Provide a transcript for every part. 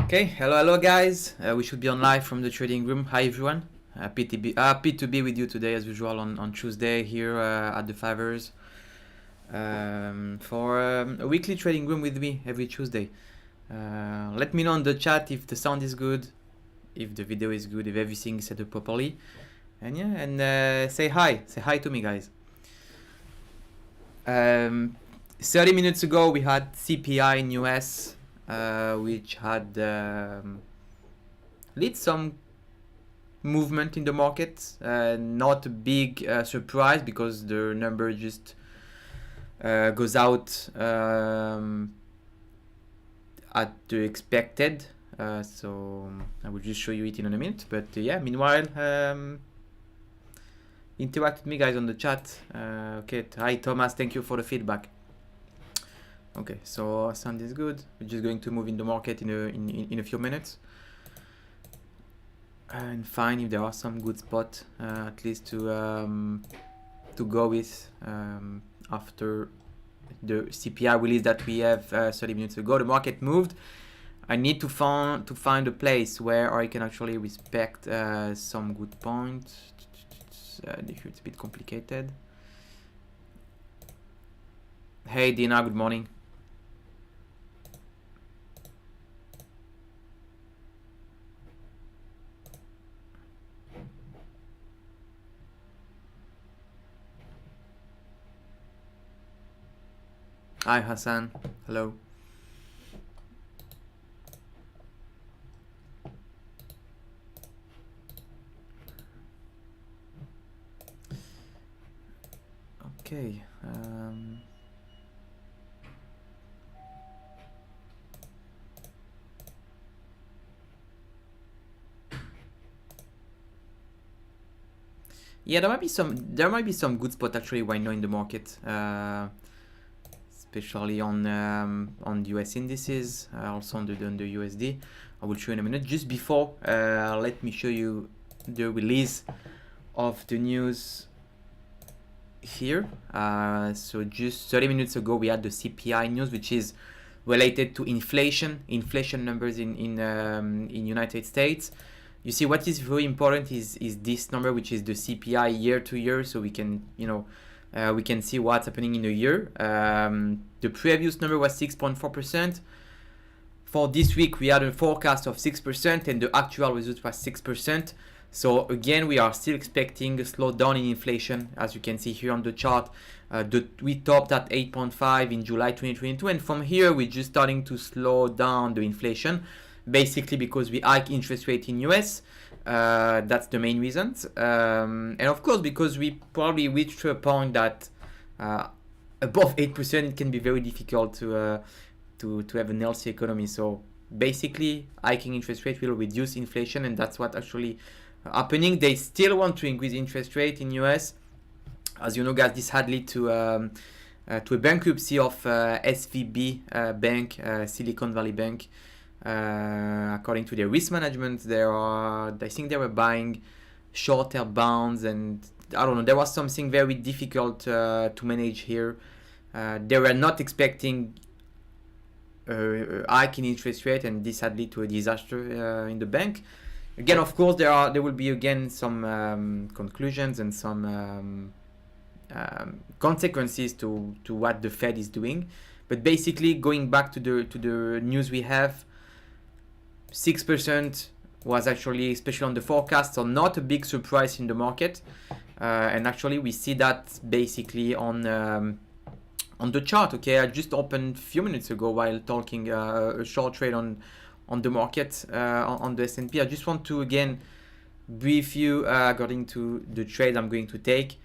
Okay, hello guys. We should be on live from the trading room. Hi everyone. Happy to be with you today as usual on Tuesday here at the 5ers for a weekly trading room with me every Tuesday. Let me know in the chat if the sound is good, if the video is good, if everything is set up properly, and yeah, and say hi to me, guys. 30 minutes ago we had CPI in US, which had lead some movement in the market. Not a big surprise because the number just goes out at the expected. So I will just show you it in a minute. But yeah, meanwhile, interact with me, guys, on the chat. Okay, hi Thomas, thank you for the feedback. Okay, so sound is good. We're just going to move in the market in a few minutes, and find if there are some good spots at least to go with after the CPI release that we have 30 minutes ago. The market moved. I need to find a place where I can actually respect some good points. It's a bit complicated. Hey Dina, good morning. Hi Hassan, hello. Okay. Yeah, there might be some good spot actually right now in the market, especially on the US indices, also on the USD. I will show you in a minute. Just before, let me show you the release of the news here. So just 30 minutes ago we had the CPI news, which is related to inflation numbers in United States. You see, what is very important is this number, which is the CPI year to year, so we can we can see what's happening in a year. The previous number was 6.4%. For this week we had a forecast of 6%, and the actual result was 6%. So again, we are still expecting a slowdown in inflation, as you can see here on the chart. We topped at 8.5 in July 2022, and from here we're just starting to slow down the inflation, basically because we hike interest rate in US. That's the main reasons, and of course because we probably reached to a point that above 8% it can be very difficult to have a healthy economy. So basically hiking interest rate will reduce inflation, and that's what actually happening. They still want to increase interest rate in US. As you know, guys, this had led to a bankruptcy of SVB Bank, Silicon Valley Bank. According to their risk management, I think they were buying short-term bonds, and I don't know, there was something very difficult to manage here. They were not expecting a hike in interest rate, and this had led to a disaster in the bank. Again, of course, there will be again some conclusions and some consequences to what the Fed is doing. But basically, going back to the news we have, 6% was actually, especially on the forecast, so not a big surprise in the market. And actually, we see that basically on the chart. Okay, I just opened a few minutes ago while talking a short trade on the market on the S&P. I just want to again brief you according to the trade I'm going to take.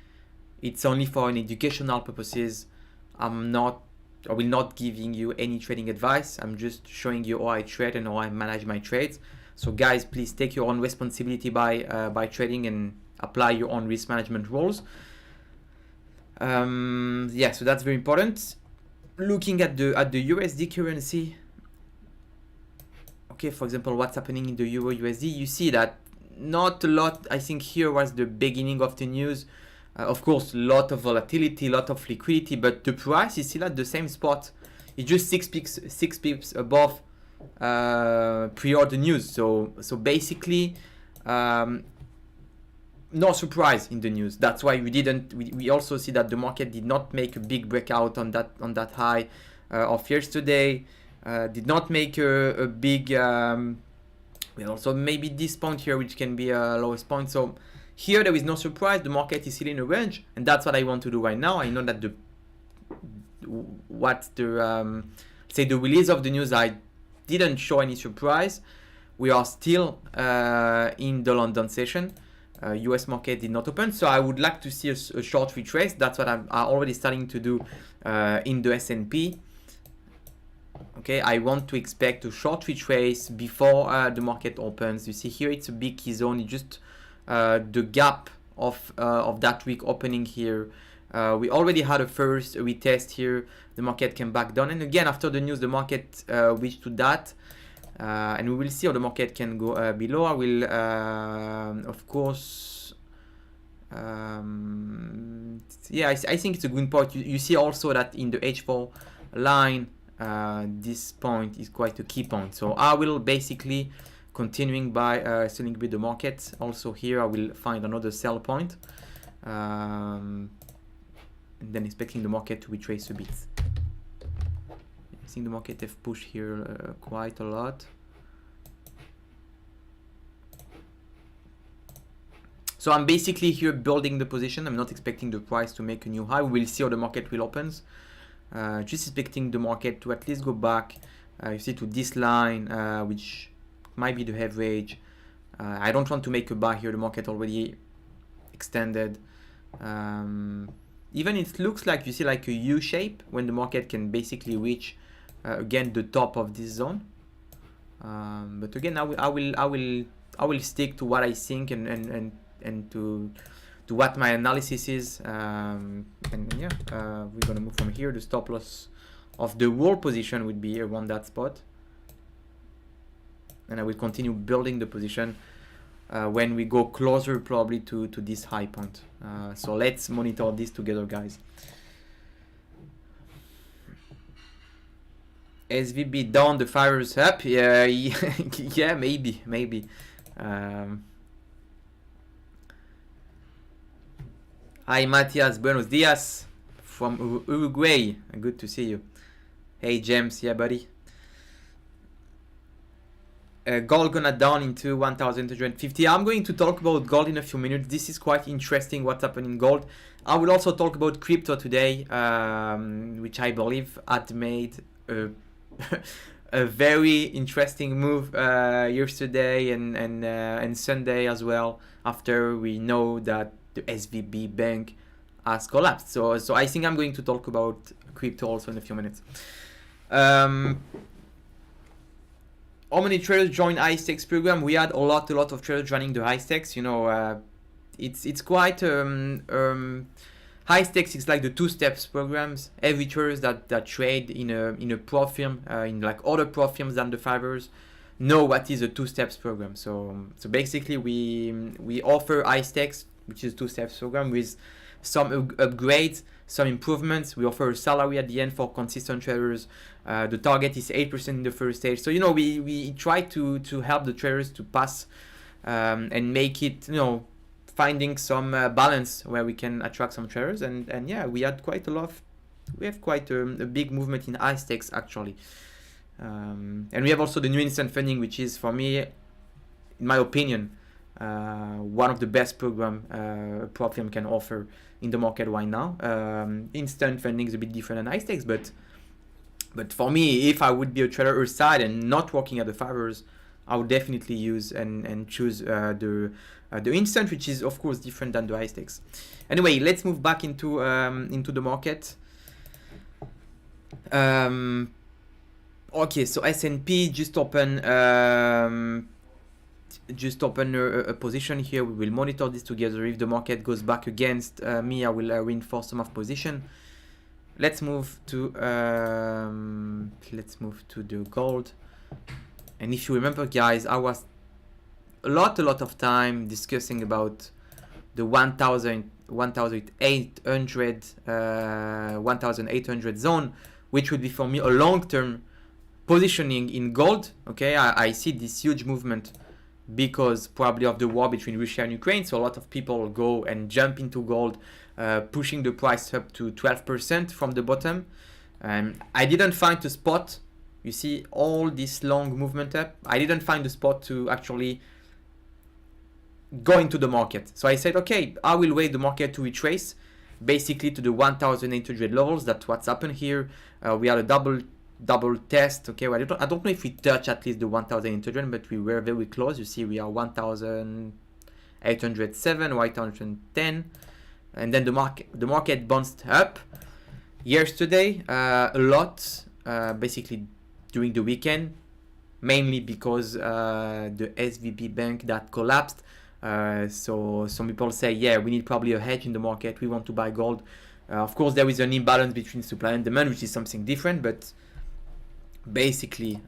It's only for an educational purposes. I will not giving you any trading advice. I'm just showing you how I trade and how I manage my trades. So guys, please take your own responsibility by trading and apply your own risk management rules. Yeah, so that's very important. Looking at the USD currency. Okay, for example, what's happening in the Euro USD, you see that not a lot. I think here was the beginning of the news. Of course, a lot of volatility, a lot of liquidity, but the price is still at the same spot. It's just six pips above pre-order news. So basically, no surprise in the news. That's why we also see that the market did not make a big breakout on that high of yesterday. Did not make a big well, also maybe this point here, which can be a lowest point. So here there is no surprise. The market is still in a range, and that's what I want to do right now. I know that the say the release of the news, I didn't show any surprise. We are still in the London session. US market did not open, so I would like to see a short retrace. That's what I'm already starting to do in the S&P. Okay, I want to expect a short retrace before the market opens. You see here it's a big key zone. It's just the gap of that week opening here. We already had a first retest here. The market came back down, and again after the news the market reached to that. And we will see how the market can go below. I will, of course, yeah, I think it's a good point. You see also that in the H4 line, this point is quite a key point. So I will basically continuing by selling with the market. Also here, I will find another sell point, and then expecting the market to retrace a bit. I think the market have pushed here quite a lot. So I'm basically here building the position. I'm not expecting the price to make a new high. We will see how the market will opens. Just expecting the market to at least go back, you see, to this line, which might be the average. I don't want to make a buy here. The market already extended. Even it looks like, you see, like a U shape when the market can basically reach again the top of this zone. But again, I will stick to what I think and to what my analysis is. And yeah, we're gonna move from here. The stop loss of the whole position would be around that spot, and I will continue building the position when we go closer probably to this high point. So let's monitor this together, guys. SVB down, the 5ers up. Yeah, yeah, maybe. Hi, Matias. Buenos dias from Uruguay. Good to see you. Hey, James. Yeah, buddy. Gold gonna down into 1,250. I'm going to talk about gold in a few minutes. This is quite interesting what's happening in gold. I will also talk about crypto today, which I believe had made a very interesting move yesterday and Sunday as well, after we know that the SVB bank has collapsed. So I think I'm going to talk about crypto also in a few minutes. How many traders joined high stakes program? We had a lot of traders joining the high stakes. You know, it's quite high stakes is like the 2 steps programs. Every traders that trade in a prop firm, in like other prop firms than the 5ers, know what is a 2 steps program. So basically we offer high stakes, which is 2 steps program with some upgrades, some improvements. We offer a salary at the end for consistent traders. The target is 8% in the first stage. So, you know, we try to help the traders to pass and make it, you know, finding some balance where we can attract some traders. And yeah, we have quite a big movement in high stakes actually. And we have also the new instant funding, which is, for me, in my opinion, one of the best program a prop firm can offer in the market right now. Instant funding is a bit different than high stakes, but for me, if I would be a trader side and not working at the 5ers, I would definitely use and choose the instant, which is of course different than the high stakes. Anyway, let's move back into the market. Okay, so S&P just open a position here. We will monitor this together. If the market goes back against me, I will reinforce some of position. Let's move to the gold. And if you remember, guys, I was a lot of time discussing about the 1,800 zone, which would be for me a long-term positioning in gold. Okay, I see this huge movement because probably of the war between Russia and Ukraine. So a lot of people go and jump into gold, pushing the price up to 12% from the bottom. I didn't find a spot. You see all this long movement up. I didn't find a spot to actually go into the market. So I said, okay, I will wait the market to retrace basically to the 1,800 levels. That's what's happened here. We had a double test. Okay, well, I don't know if we touch at least the 1,800, but we were very close. You see, we are 1,807, 1,810, and then the market bounced up yesterday a lot, basically during the weekend, mainly because the SVB bank that collapsed. So some people say, yeah, we need probably a hedge in the market. We want to buy gold. Of course, there is an imbalance between supply and demand, which is something different, but basically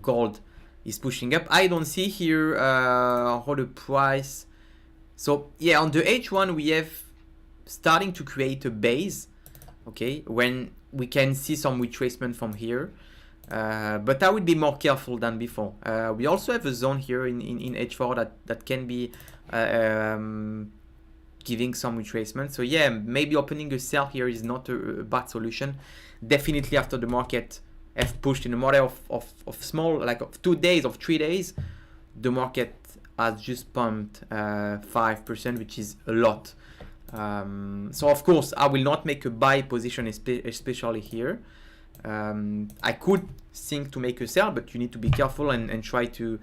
gold is pushing up. I don't see here how the price. So yeah, on the H1 we have starting to create a base, okay, when we can see some retracement from here, but I would be more careful than before. We also have a zone here in H4 that can be giving some retracement. So yeah, maybe opening a sell here is not a bad solution. Definitely after the market have pushed in a matter of small, like of 2 days, of 3 days, the market has just pumped 5%, which is a lot. So of course I will not make a buy position, especially here. I could think to make a sell, but you need to be careful and try to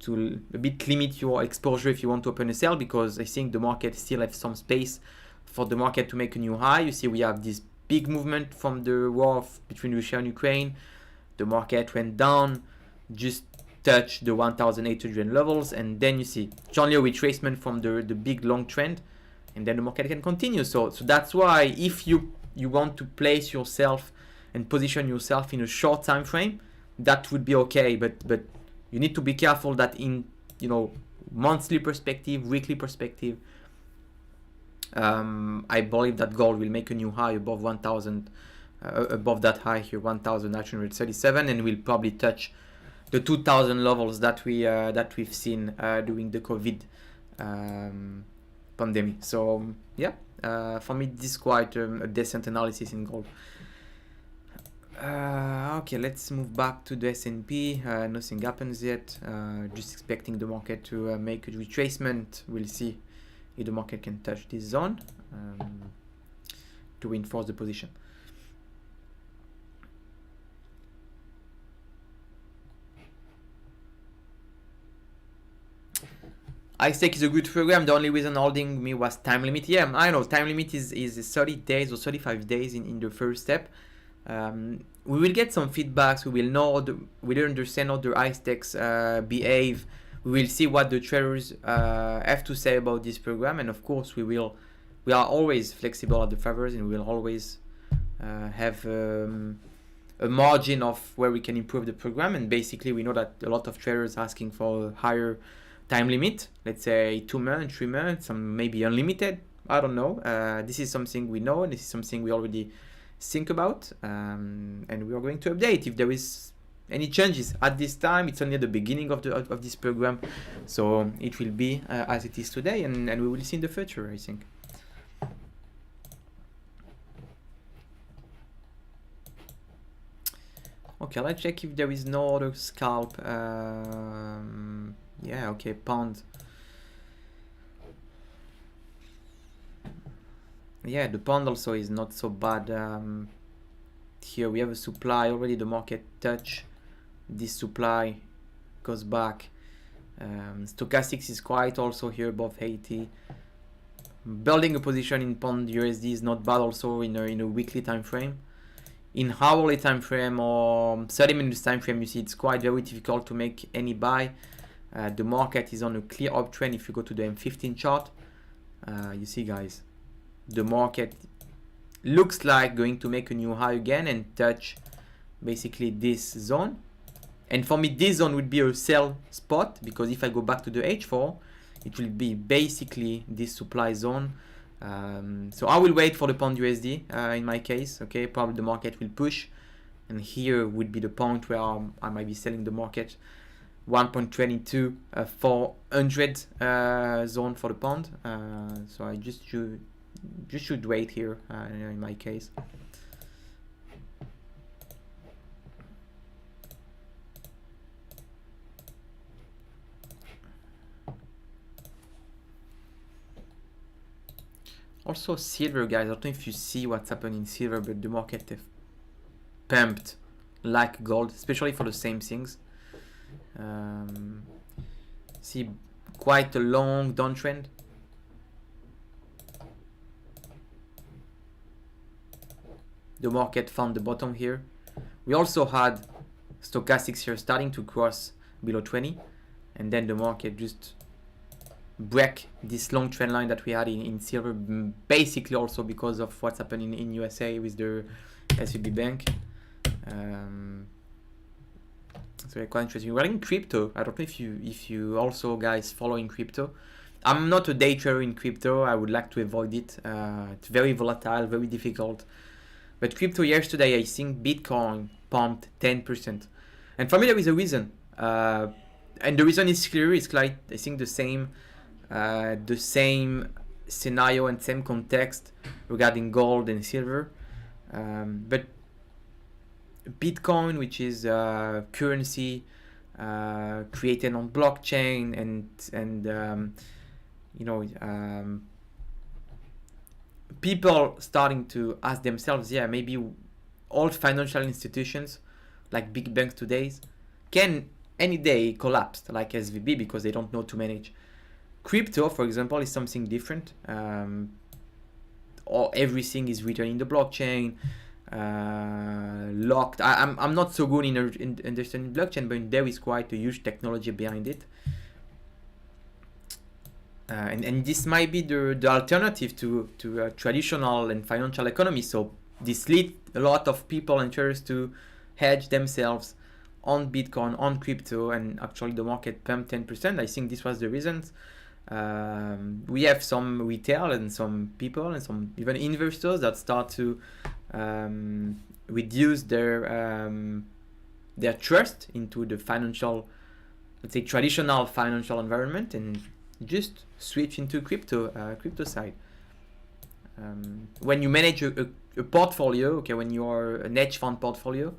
a bit limit your exposure if you want to open a sell, because I think the market still has some space for the market to make a new high. You see, we have this big movement from the war between Russia and Ukraine. The market went down, just touched the 1,800 levels, and then you see it's only a retracement from the big long trend, and then the market can continue. So that's why if you want to place yourself and position yourself in a short time frame, that would be okay, but you need to be careful that in, you know, monthly perspective, weekly perspective, I believe that gold will make a new high above 1,000, above that high here, 1,937, and will probably touch the 2,000 levels that we've seen during the COVID pandemic. So yeah, for me this is quite a decent analysis in gold. Okay, let's move back to the S&P. Nothing happens yet. Just expecting the market to make a retracement. We'll see if the market can touch this zone to reinforce the position. iStake is a good program. The only reason holding me was time limit. Yeah, I know time limit is 30 days or 35 days in the first step. We will get some feedbacks. We will know we will understand how the iStakes behave. We will see what the traders have to say about this program, and of course we are always flexible at the 5ers, and we will always have a margin of where we can improve the program. And basically we know that a lot of traders are asking for a higher time limit, let's say 2 months, 3 months, some maybe unlimited. I don't know. This is something we know, and this is something we already think about, and we are going to update if there is any changes. At this time it's only the beginning of this program, so it will be as it is today, and we will see in the future, I think. Okay, let's check if there is no other scalp. Yeah, okay, pound. Yeah, the pound also is not so bad. Here we have a supply already. The market touch this supply, goes back. Stochastics is quite also here above 80. Building a position in pound USD is not bad also in a weekly time frame. In hourly time frame or 30 minutes time frame, you see it's quite very difficult to make any buy. The market is on a clear uptrend. If you go to the M15 chart, you see, guys, the market looks like going to make a new high again and touch basically this zone. And for me, this zone would be a sell spot, because if I go back to the H4, it will be basically this supply zone. So I will wait for the pound USD in my case. Okay, probably the market will push and here would be the point where I might be selling the market. 1.22 400 zone for the pound. So I just should wait here in my case. Also silver, guys, I don't know if you see what's happening in silver, but the market have pumped like gold, especially for the same things. See quite a long downtrend. The market found the bottom here. We also had stochastics here starting to cross below 20, and then the market just break this long trend line that we had in silver, basically also because of what's happening in USA with the SVB bank. So quite interesting. We're in crypto. I don't know if you also guys following crypto. I'm not a day trader in crypto. I would like to avoid it. It's very volatile, very difficult. But crypto yesterday, I think Bitcoin pumped 10%, and for me there is a reason. And the reason is clear. It's like I think the same scenario and same context regarding gold and silver, but Bitcoin, which is currency created on blockchain, and people starting to ask themselves, yeah, maybe all financial institutions like big banks today can any day collapse like SVB because they don't know to manage. Crypto, for example, is something different. Or everything is written in the blockchain, locked. I'm not so good in understanding blockchain, but there is quite a huge technology behind it. And this might be the alternative to traditional and financial economy. So this leads a lot of people and traders to hedge themselves on Bitcoin, on crypto, and actually the market pumped 10%. I think this was the reasons. We have some retail and some people and some even investors that start to reduce their trust into the financial, let's say, traditional financial environment, and just switch into crypto side. When you manage a portfolio, okay, when you are an hedge fund portfolio,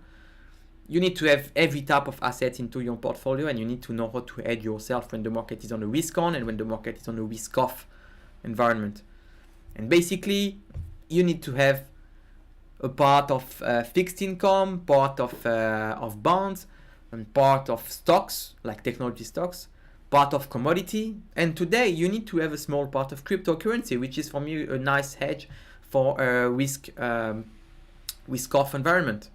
you need to have every type of asset into your portfolio, and you need to know how to hedge yourself when the market is on a risk on and when the market is on a risk off environment. And basically, you need to have a part of fixed income, part of bonds, and part of stocks like technology stocks, part of commodity, and today you need to have a small part of cryptocurrency, which is for me a nice hedge for a risk off environment.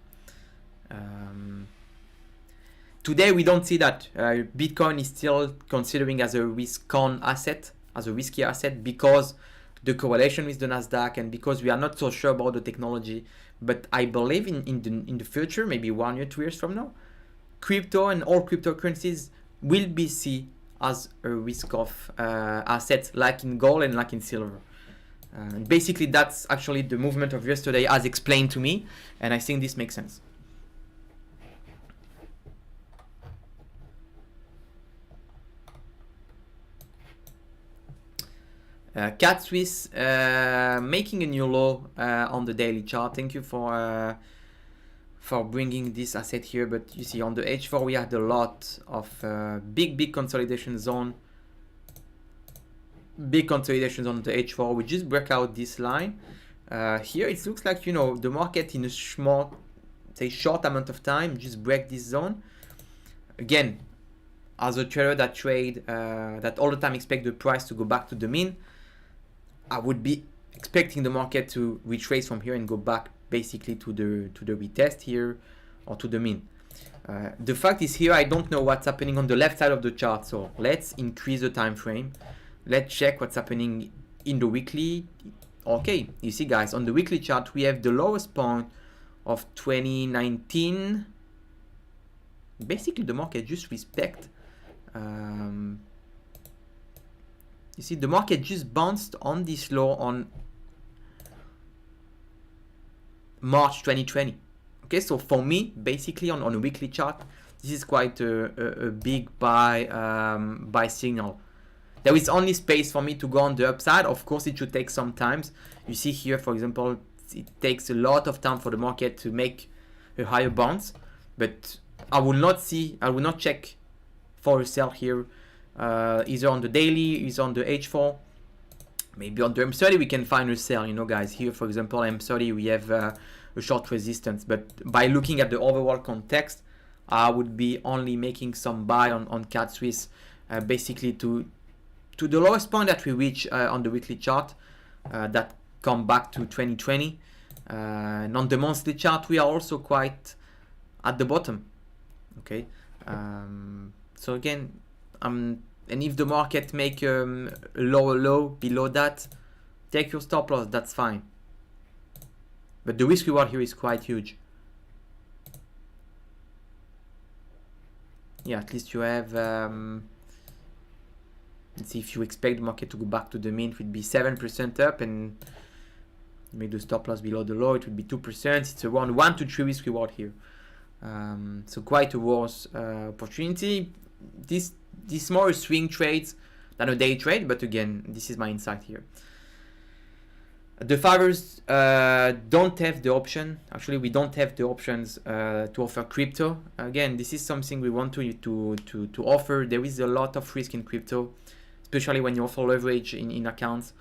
Today we don't see that. Bitcoin is still considering as a risk on asset, as a risky asset, because the correlation with the Nasdaq and because we are not so sure about the technology. But I believe in the future, maybe 1 year, 2 years from now, crypto and all cryptocurrencies will be seen as a risk off asset, like in gold and like in silver. Basically that's actually the movement of yesterday as explained to me, and I think this makes sense. Cat Swiss making a new low on the daily chart. Thank you for bringing this asset here. But you see on the H4 we had a lot of big consolidation zone. Big consolidations on the H4. We just break out this line. Here it looks like, you know, the market in a short amount of time just break this zone. Again, as a trader that trade that all the time expect the price to go back to the mean, I would be expecting the market to retrace from here and go back basically to the retest here or to the mean. The fact is here I don't know what's happening on the left side of the chart, so let's increase the time frame. Let's check what's happening in the weekly. Okay, you see guys, on the weekly chart we have the lowest point of 2019. Basically the market just respect. You see the market just bounced on this low on March 2020. Okay, so for me, basically on a weekly chart, this is quite a big buy signal. There is only space for me to go on the upside. Of course, it should take some time. You see here, for example, it takes a lot of time for the market to make a higher bounce, but I will not check for a sell here, either on the daily, either on the H4, maybe on the M30 we can find a sell, you know, guys. Here, for example, M30 we have a short resistance, but by looking at the overall context, I would be only making some buy on CAD Swiss, basically to the lowest point that we reach on the weekly chart, that come back to 2020. And on the monthly chart, we are also quite at the bottom. Okay, so again, and if the market make a lower low below that, take your stop loss. That's fine. But the risk reward here is quite huge. Yeah, at least you have. Let's see, if you expect the market to go back to the mean, it would be 7% up, and make the stop loss below the low, it would be 2%. It's around 1 to 3 risk reward here. So quite a worse opportunity. This more swing trades than a day trade, but again, this is my insight here. The 5ers don't have the option. Actually, we don't have the options to offer crypto. Again, this is something we want to offer. There is a lot of risk in crypto, especially when you offer leverage in accounts.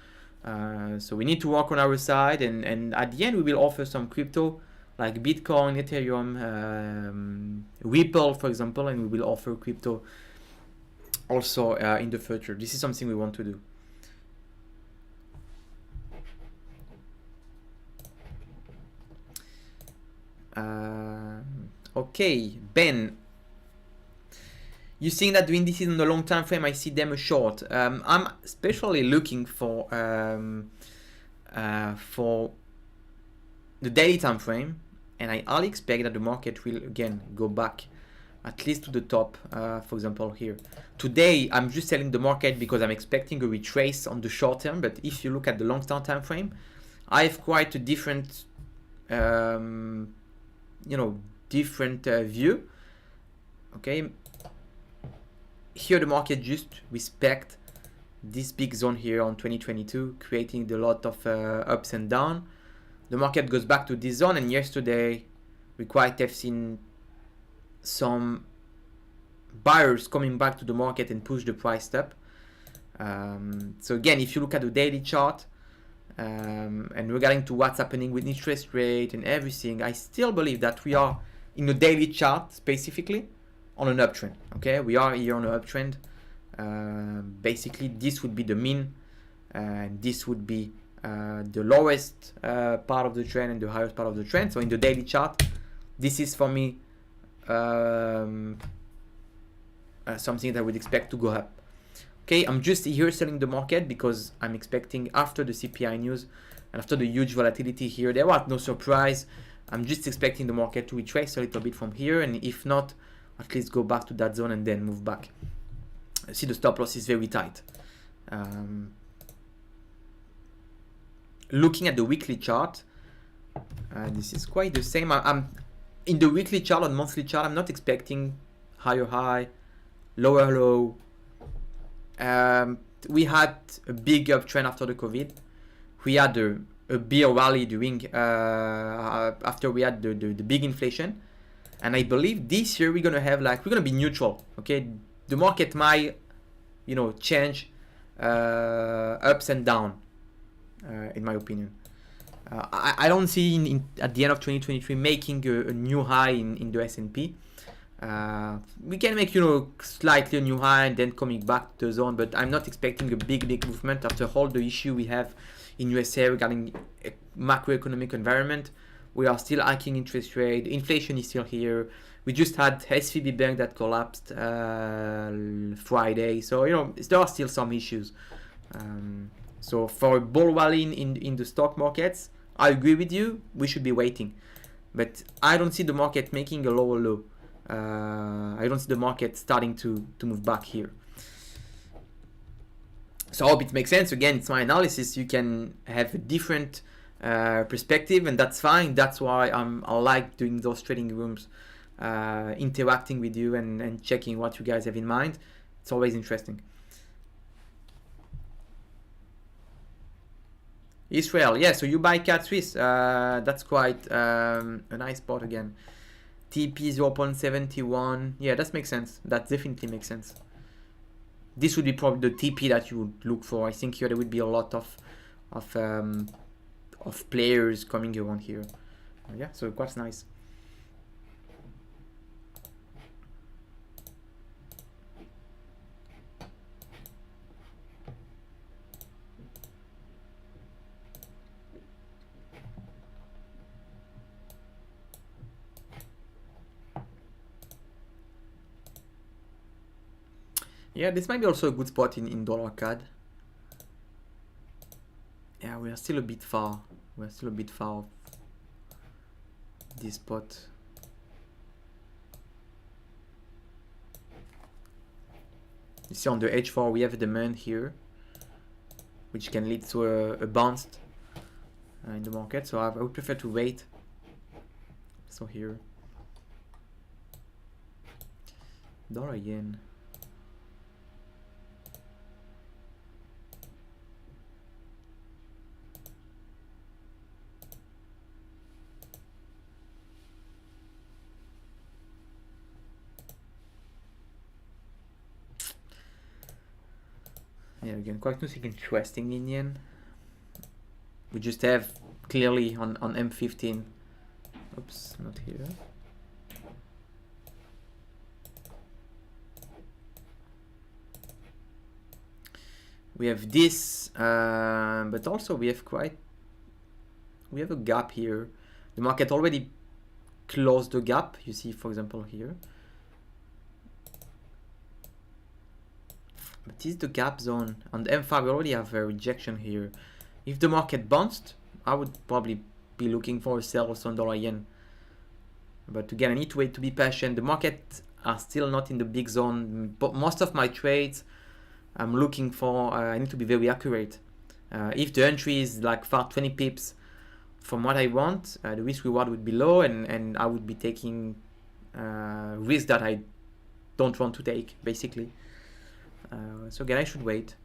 So we need to work on our side, and at the end we will offer some crypto like Bitcoin, Ethereum, Ripple, for example, and we will offer crypto also in the future. This is something we want to do. Okay, Ben, you think that the indices on the long time frame, I see them short. I'm especially looking for the daily time frame, and I only expect that the market will again go back at least to the top. For example, here today I'm just selling the market because I'm expecting a retrace on the short term. But if you look at the long term time frame, I have quite a different different view. Okay, here the market just respect this big zone here on 2022, creating a lot of ups and down. The market goes back to this zone, and yesterday we quite have seen some buyers coming back to the market and push the price up. So again, if you look at the daily chart, and regarding to what's happening with interest rate and everything, I still believe that we are in the daily chart specifically on an uptrend. Okay, we are here on an uptrend. Basically, this would be the mean, and this would be the lowest part of the trend and the highest part of the trend. So in the daily chart, this is for me something that I would expect to go up. Okay, I'm just here selling the market because I'm expecting after the CPI news and after the huge volatility here, there was no surprise. I'm just expecting the market to retrace a little bit from here, and if not, at least go back to that zone and then move back. See, the stop loss is very tight. Looking at the weekly chart, this is quite the same. I'm in the weekly chart and monthly chart, I'm not expecting higher high, lower low. We had a big uptrend after the COVID. We had a bear rally during after we had the big inflation, and I believe this year we're gonna be neutral. Okay, the market might change ups and down, in my opinion. I don't see at the end of 2023 making a new high in the S&P. We can make slightly a new high and then coming back to the zone, but I'm not expecting a big movement after all the issue we have in USA regarding a macroeconomic environment. We are still hiking interest rate, inflation is still here. We just had SVB Bank that collapsed Friday, so there are still some issues. So for a bull rally in the stock markets, I agree with you, we should be waiting, but I don't see the market making a lower low. I don't see the market starting to move back here. So I hope it makes sense. Again, it's my analysis. You can have a different perspective, and that's fine. That's why I like doing those trading rooms, interacting with you and checking what you guys have in mind. It's always interesting. Israel, yeah, so you buy Cat Swiss. That's quite a nice spot again. TP 0.71. Yeah, that makes sense. That definitely makes sense. This would be probably the TP that you would look for. I think here there would be a lot of players coming around here. Yeah, so quite nice. Yeah, this might be also a good spot in dollar CAD. Yeah, we are still a bit far. We're still a bit far of this spot. You see on the H4 we have a demand here, which can lead to a bounce in the market. So I would prefer to wait. So here, dollar yen. Yeah, again, quite nothing interesting in yen. We just have clearly on M15. Oops, not here. We have this, but also we have a gap here. The market already closed the gap. You see, for example, here. But this is the gap zone. On the M5, we already have a rejection here. If the market bounced, I would probably be looking for a sell also on dollar yen. But again, I need to wait to be patient. The market are still not in the big zone. But most of my trades, I'm looking for, I need to be very accurate. If the entry is like far 20 pips from what I want, the risk reward would be low, and I would be taking risk that I don't want to take, basically. So again, I should wait.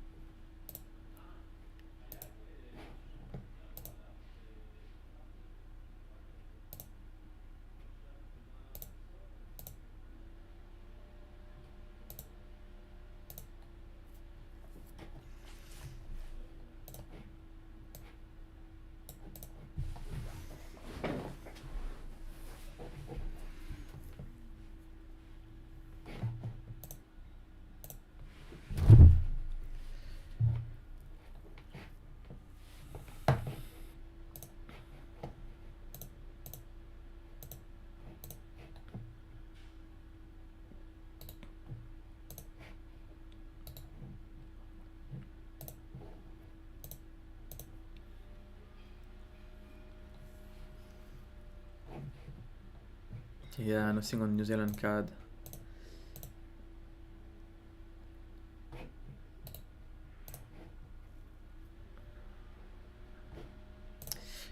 Yeah, nothing on New Zealand CAD.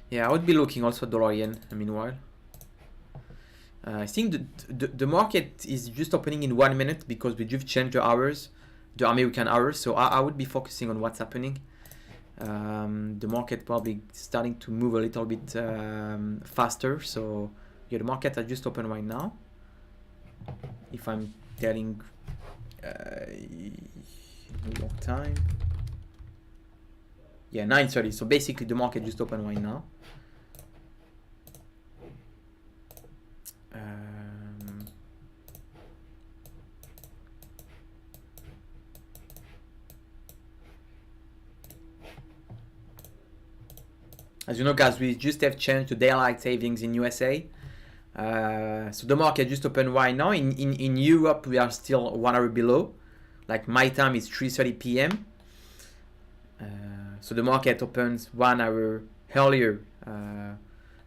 Yeah, I would be looking also dollar yen meanwhile. I think the market is just opening in 1 minute because we just changed the hours, the American hours. So I would be focusing on what's happening. The market probably starting to move a little bit faster. So yeah, the market are just open right now. If I'm telling New York time. Yeah, 9:30. So basically the market just open right now. As you know, guys, we just have changed to daylight savings in USA. So the market just opened right now. In Europe, we are still 1 hour below. Like my time is 3:30 p.m. So the market opens 1 hour earlier,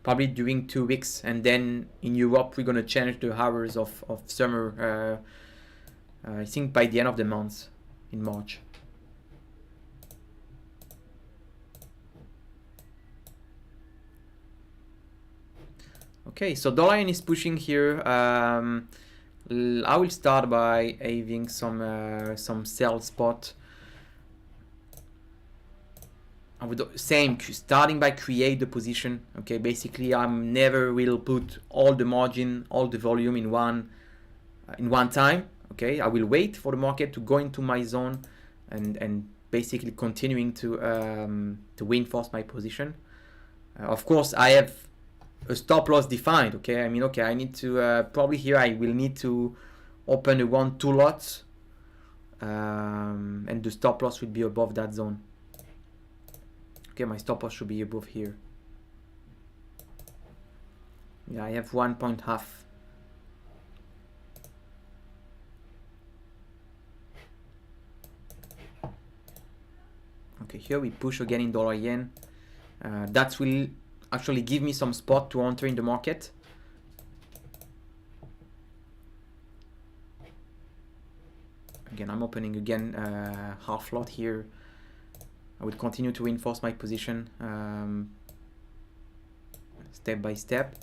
probably during 2 weeks. And then in Europe, we're going to change the hours of summer, I think by the end of the month in March. Okay, so dollar yen is pushing here. I will start by having some sell spot. I would starting by create the position. Okay, basically I'm never will put all the margin, all the volume in one time. Okay, I will wait for the market to go into my zone and basically continuing to reinforce my position. Of course, I have a stop loss defined. Okay, I mean, okay, I need to probably here I will need to open a 1-2 lots, and the stop loss will be above that zone. Okay, my stop loss should be above here. Yeah, I have 1.5. Okay, here we push again in dollar yen. That will actually give me some spot to enter in the market. Again, I'm opening again half lot here. I will continue to reinforce my position step by step.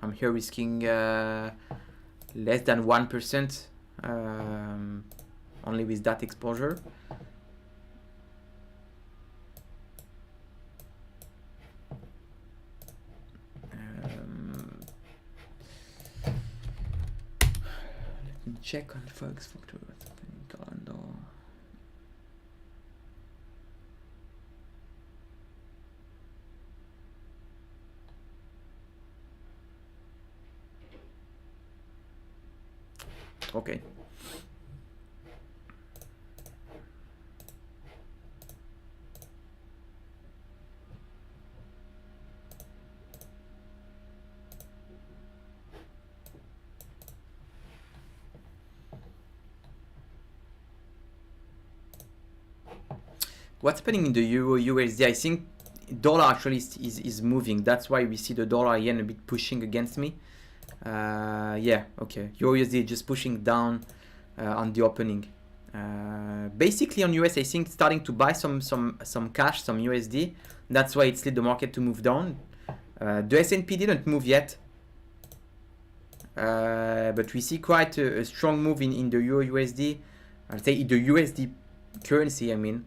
I'm here risking less than 1% only with that exposure. Let me check on Forex factor what's happening calendar. Okay. What's happening in the Euro USD? I think dollar actually is moving. That's why we see the dollar yen a bit pushing against me. Yeah, okay. Euro USD just pushing down on the opening. Basically on US, I think starting to buy some cash, some USD. That's why it's led the market to move down. The S&P didn't move yet, but we see quite a strong move in the Euro USD. I'll say the USD currency. I mean,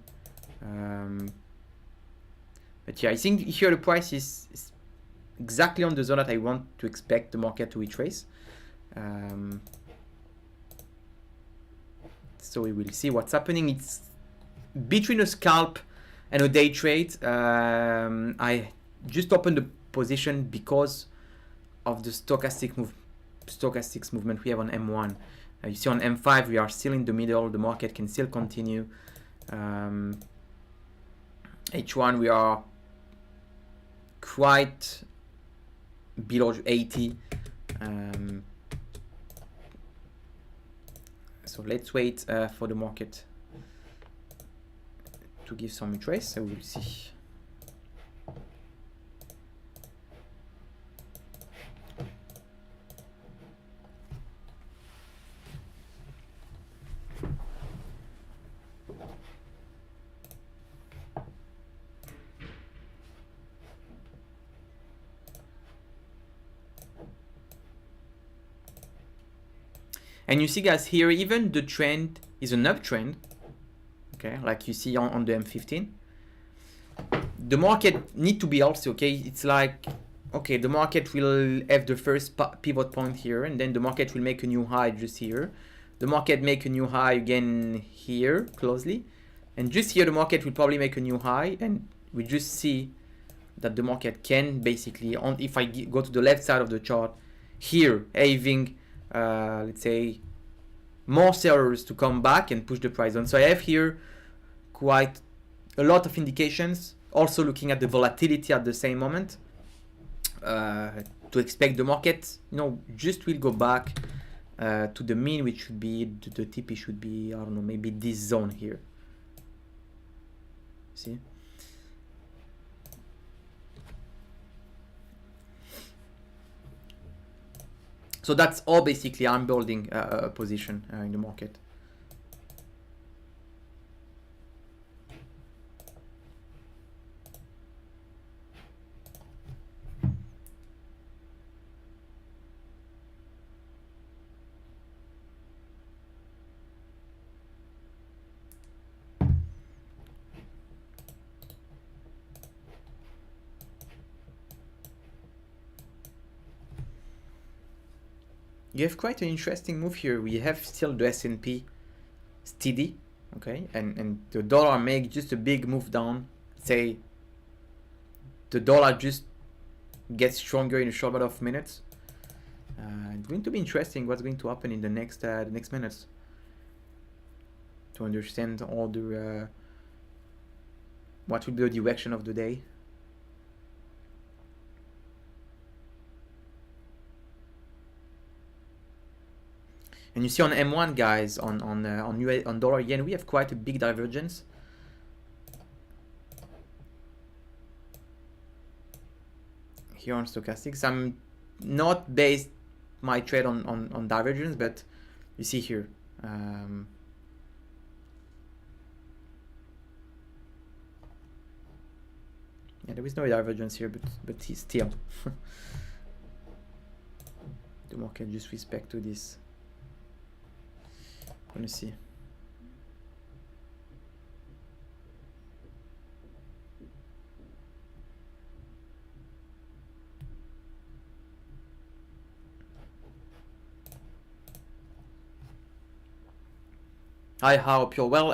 but yeah, I think here the price is exactly on the zone that I want to expect the market to retrace. So we will see what's happening. It's between a scalp and a day trade. I just opened the position because of the stochastics movement we have on M1. You see on M5 we are still in the middle. The market can still continue. H1 we are quite below 80. So let's wait for the market to give some retrace. So we'll see. And you see guys here, even the trend is an uptrend, okay, like you see on the M15. The market need to be also, okay, it's like, okay, the market will have the first pivot point here, and then the market will make a new high just here. The market make a new high again here, closely. And just here, the market will probably make a new high, and we just see that the market can basically, if I go to the left side of the chart, here, having let's say more sellers to come back and push the price on. So I have here quite a lot of indications, also looking at the volatility at the same moment, to expect the market, you know, just will go back to the mean, which should be, the TP should be, I don't know, maybe this zone here. See? So that's all basically I'm building a position in the market. you have quite an interesting move here. We have still the S&P steady, okay, and the dollar make just a big move down. Say the dollar just gets stronger in a short amount of minutes. It's going to be interesting what's going to happen in the next minutes to understand all the what will be the direction of the day. And you see on M1, guys, on dollar yen, we have quite a big divergence. Here on stochastics, I'm not based my trade on divergence, but you see here. Yeah, there is no divergence here, but he's still. The market just respect to this. Let me see. Hi, hope you're well.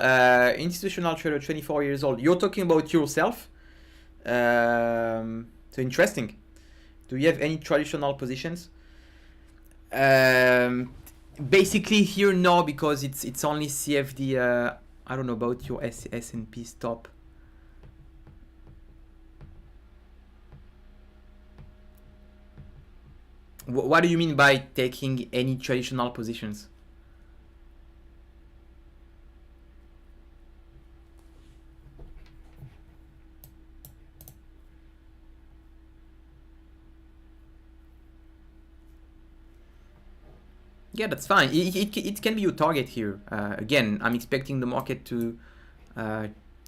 Institutional trader, 24 years old. You're talking about yourself. So interesting. Do you have any traditional positions? Basically here no, because it's only CFD. I don't know about your S&P stop. What do you mean by taking any traditional positions? Yeah, that's fine. It can be your target here. Again, I'm expecting the market to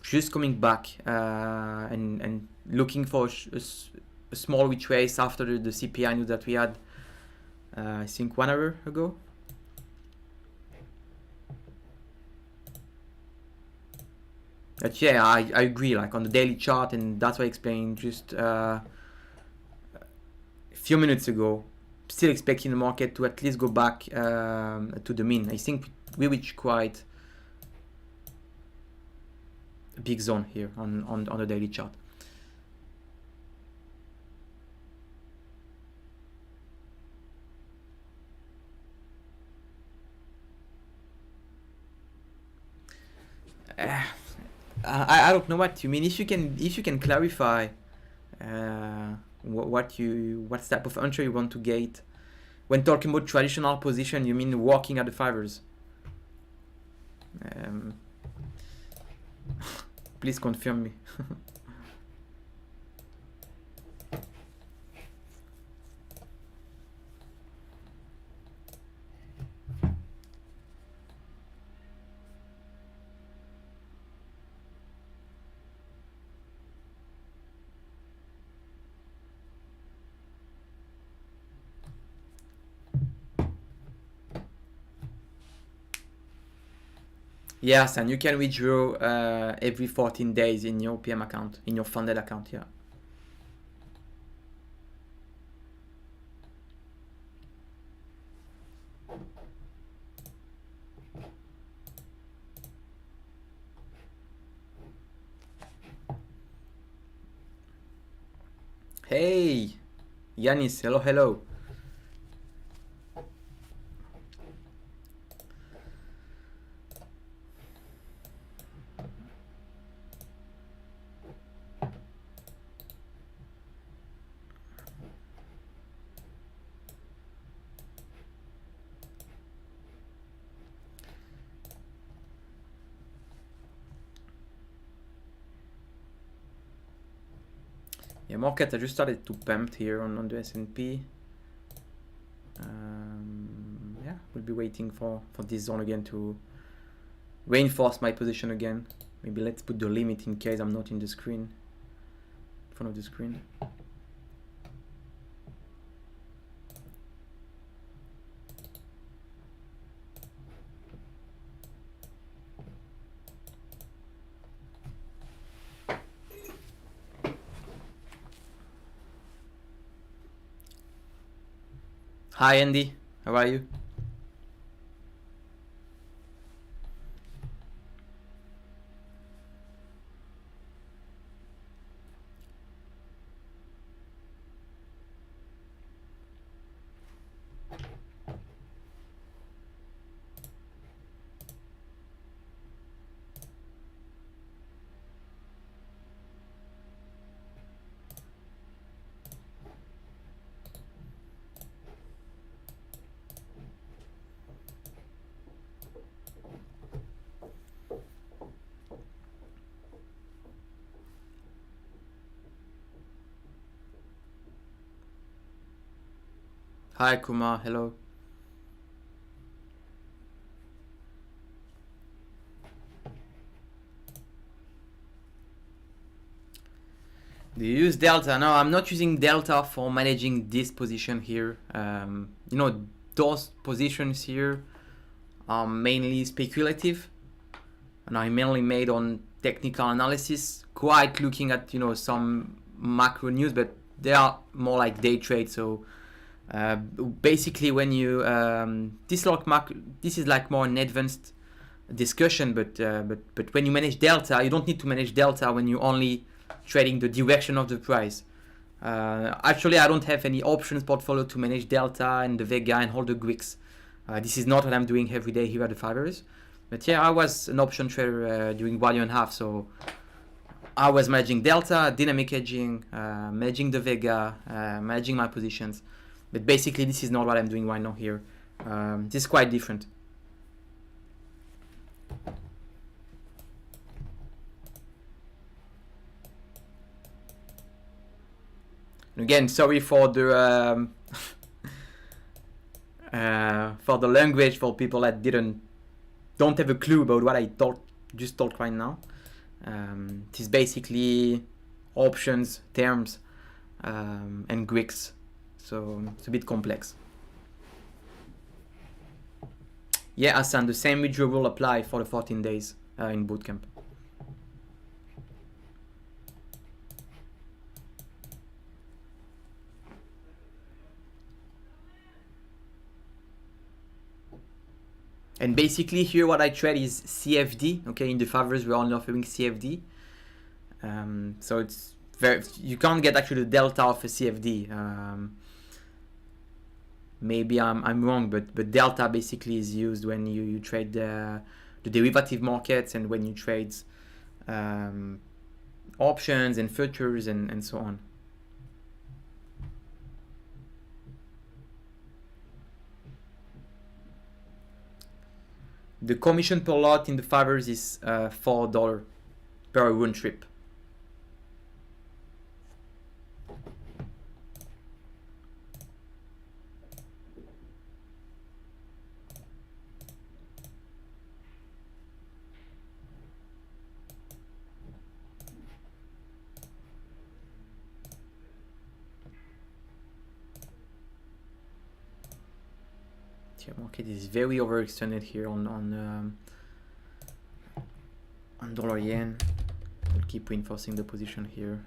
just coming back and looking for a small retrace after the CPI news that we had, I think 1 hour ago. But yeah, I agree, like on the daily chart, and that's what I explained just a few minutes ago. Still expecting the market to at least go back to the mean. I think we reached quite a big zone here on the daily chart. I don't know what you mean. If you can clarify what type of entry you want to get. When talking about traditional position, you mean walking at the 5ers? Please confirm me. Yes, and you can withdraw every 14 days in your PM account, in your funded account, yeah. Hey, Yanis, hello. Yeah, market I just started to pump here on the S&P. Yeah, we'll be waiting for this zone again to reinforce my position again. Maybe let's put the limit in case I'm not in the screen, in front of the screen. Hi Andy, How are you? Hi Kumar, hello. Do you use Delta? No, I'm not using Delta for managing this position here. You know, those positions here are mainly speculative and are mainly made on technical analysis, quite looking at, you know, some macro news, but they are more like day trade. So basically when you this is like more an advanced discussion, but when you manage Delta, you don't need to manage Delta when you only trading the direction of the price. Actually, I don't have any options portfolio to manage Delta and the Vega and all the Greeks. This is not what I'm doing every day here at the 5ers. But yeah, I was an option trader during 1 year and a half, so I was managing Delta, dynamic hedging, managing the Vega, managing my positions. But basically, this is not what I'm doing right now here. This is quite different. Again, sorry for the language for people that don't have a clue about what I just talked right now. It is basically options, terms, and Greeks, so it's a bit complex. Yeah, Hassan, the same withdrawal will apply for the 14 days in bootcamp. And basically here what I trade is CFD. Okay, in the 5ers we're only offering CFD. So it's you can't get actually the delta of a CFD. Maybe I'm wrong, but delta basically is used when you trade the derivative markets and when you trade options and futures and so on. The commission per lot in the 5ers is $4 per round trip. The market is very overextended here on dollar yen. We'll keep reinforcing the position here.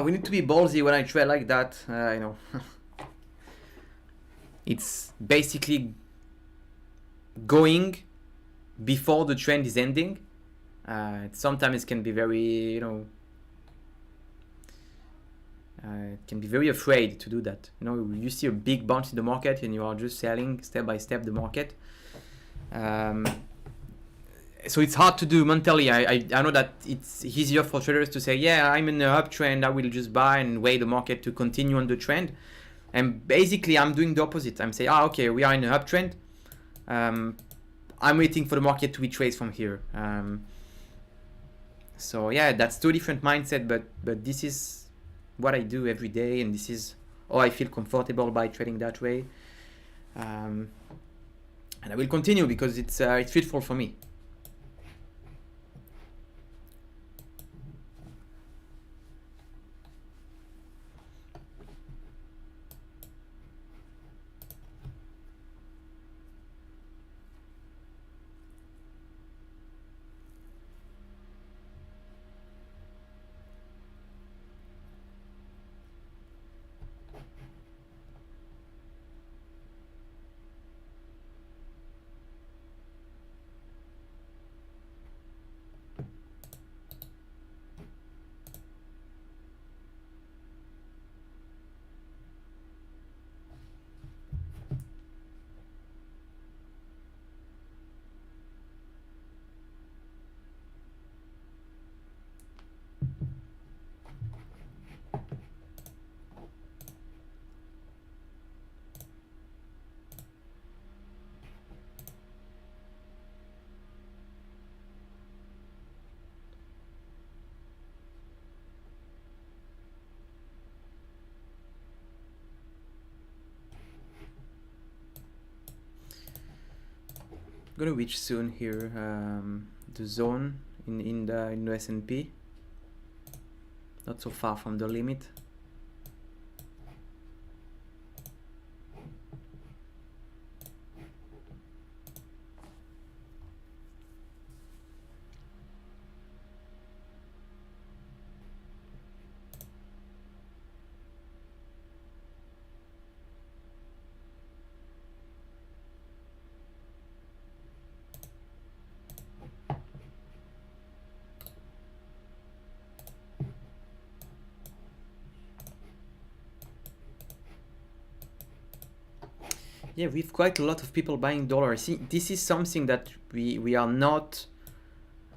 We need to be ballsy when I trade like that. You know, it's basically going before the trend is ending. Sometimes it can be very, you know, It can be very afraid to do that. You know, you see a big bounce in the market and you are just selling step by step the market. So it's hard to do mentally. I know that it's easier for traders to say, yeah, I'm in an uptrend, I will just buy and wait the market to continue on the trend. And basically, I'm doing the opposite. I'm saying, okay, we are in an uptrend. I'm waiting for the market to retrace from here. So yeah, that's two different mindset, but this is what I do every day, and this is how I feel comfortable by trading that way. And I will continue because it's fruitful for me. Gonna reach soon here the zone in the S&P, not so far from the limit. Yeah, we've quite a lot of people buying dollars. See, this is something that we are not.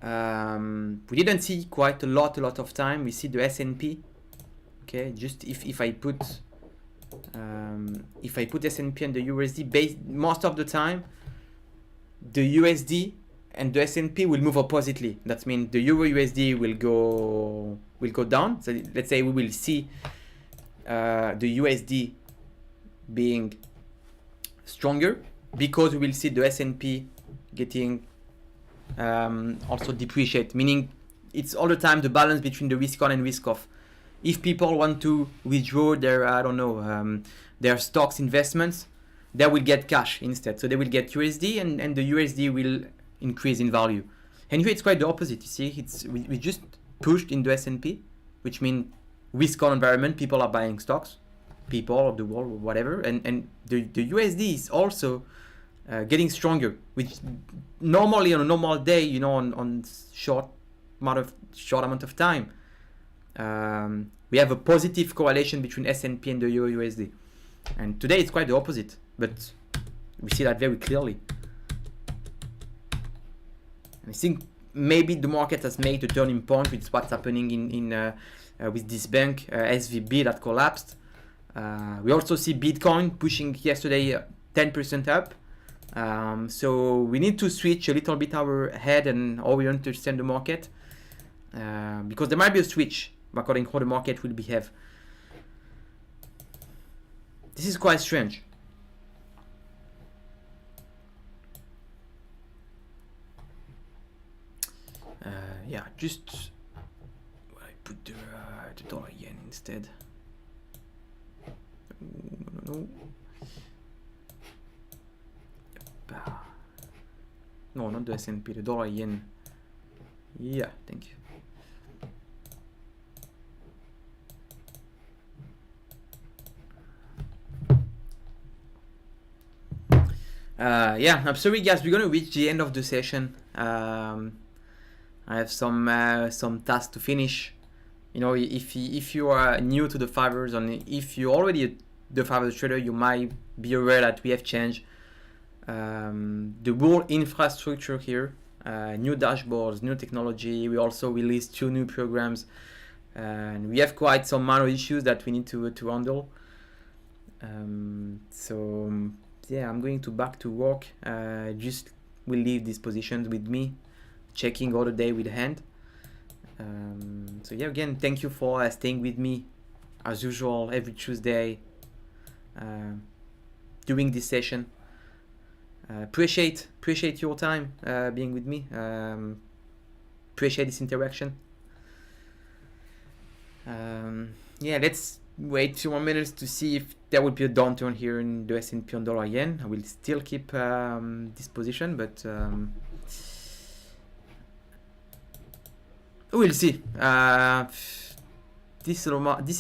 We didn't see quite a lot of time. We see the S&P. Okay, just if I put S&P and the USD, most of the time, the USD and the S&P will move oppositely. That means the Euro USD will go down. So let's say we will see the USD being stronger because we will see the S&P getting also depreciate, meaning it's all the time the balance between the risk on and risk off. If people want to withdraw their their stocks investments, they will get cash instead, so they will get USD and the USD will increase in value. And here it's quite the opposite. You see, we just pushed in the S&P, which means risk on environment, people are buying stocks, people of the world or whatever, and the USD is also getting stronger, which normally on a normal day, you know, on short amount of time, we have a positive correlation between S&P and the Euro USD, and today it's quite the opposite, but we see that very clearly. I think maybe the market has made a turning point with what's happening in with this bank SVB that collapsed. We also see Bitcoin pushing yesterday 10% up. So we need to switch a little bit our head and how we understand the market, because there might be a switch according to how the market will behave. This is quite strange. Yeah, just I put the dollar yen instead. No. No, not the S&P, the dollar yen. Yeah, thank you. Yeah, I'm sorry guys, we're gonna reach the end of the session. I have some tasks to finish. you know, if you are new to the 5ers, and if you're already the 5ers trader, you might be aware that we have changed the whole infrastructure here. New dashboards, new technology. We also released 2 new programs, and we have quite some minor issues that we need to handle. So yeah, I'm going to back to work. Just will leave these positions with me, checking all the day with hand. So yeah, again, thank you for staying with me as usual every Tuesday during this session. Appreciate your time being with me. Appreciate this interaction. Yeah, let's wait 2 more minutes to see if there will be a downturn here in the S&P on dollar yen. I will still keep this position, but we'll see. This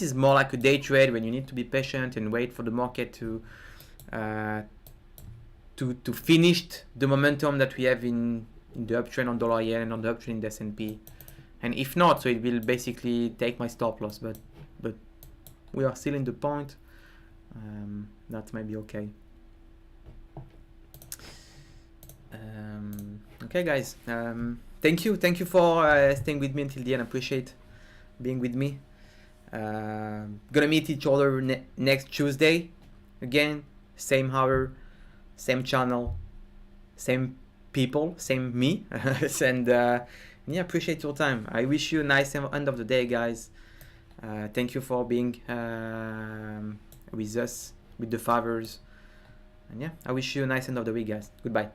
is more like a day trade when you need to be patient and wait for the market to finish the momentum that we have in the uptrend on dollar yen and on the uptrend in the S&P. And if not, so it will basically take my stop loss, but we are still in the point. That might be okay. Okay, guys. Thank you for staying with me until the end. I appreciate being with me. Gonna meet each other next Tuesday. Again, same hour, same channel, same people, same me. And yeah, appreciate your time. I wish you a nice end of the day, guys. Thank you for being with us, with the 5ers. And yeah, I wish you a nice end of the week, guys. Goodbye.